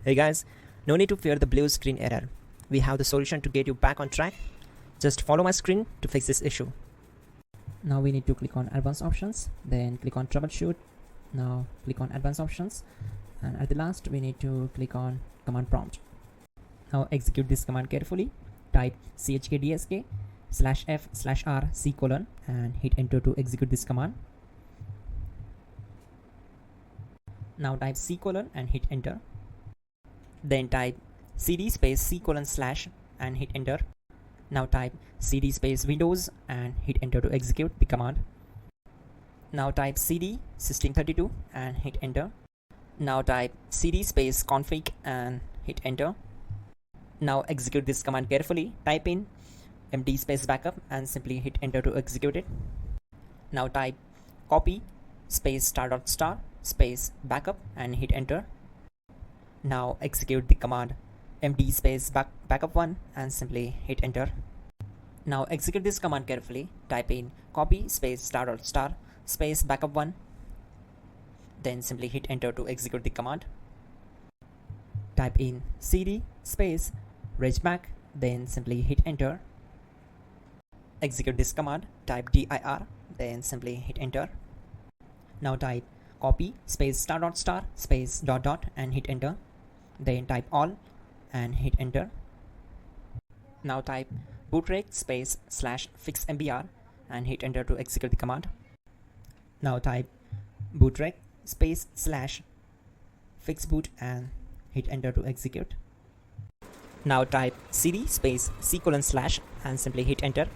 Hey guys, no need to fear the blue screen error. We have the solution to get you back on track. Just follow my screen to fix this issue. Now we need to click on advanced options, then click on troubleshoot. Now click on advanced options, and at the last we need to click on command prompt. Now execute this command carefully. Type chkdsk/f/r:/c: and hit enter to execute this command. Now type C: and hit enter. Then type cd space C: / and hit enter. Now type cd space Windows and hit enter to execute the command. Now type cd system32 and hit enter. Now type cd space config and hit enter. Now execute this command carefully. Type in md space backup and simply hit enter to execute it. Now type copy space *** space backup and hit enter. Now execute the command md space backup1 and simply hit enter. Now execute this command carefully. Type in copy space *** space backup1, then simply hit enter to execute the command. Type in cd space regback, then simply hit enter. Execute this command. Type dir, then simply hit enter. Now type copy space *** space ... and hit enter. Then type all and hit enter. Now type bootrec space /fixmbr and hit enter to execute the command. Now type bootrec space /fixboot and hit enter to execute. Now type cd space C: / and simply hit enter.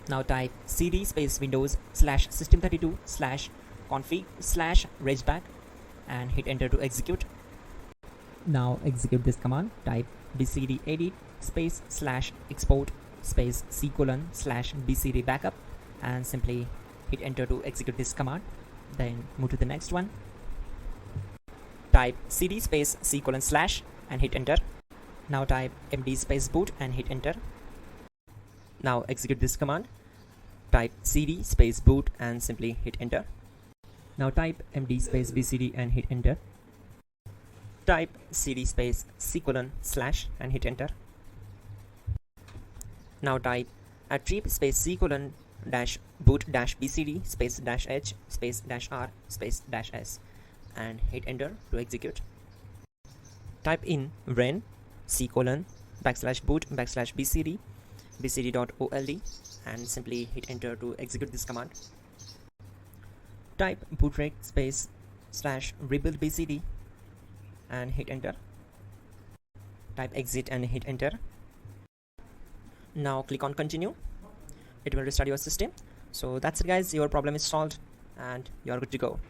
Now type cd space Windows /system32 /config /regback and hit enter to execute. Now execute this command. Type bcd edit space /export space C: / bcd backup and simply hit enter to execute this command. Then move to the next one. Type cd space C: / and hit enter. Now type md space boot and hit enter. Now execute this command. Type cd space boot and simply hit enter. Now type md space bcd and hit enter. Type cd space C: / and hit enter. Now type attrib space C: -- boot -bcd space -h space -r space -s and hit enter to execute. Type in ren C: / boot /bcd bcd.old and simply hit enter to execute this command. Type bootrec space /rebuild bcd and hit enter. Type exit and hit enter. Now click on continue. It will restart your system. So that's it guys, your problem is solved and you are good to go.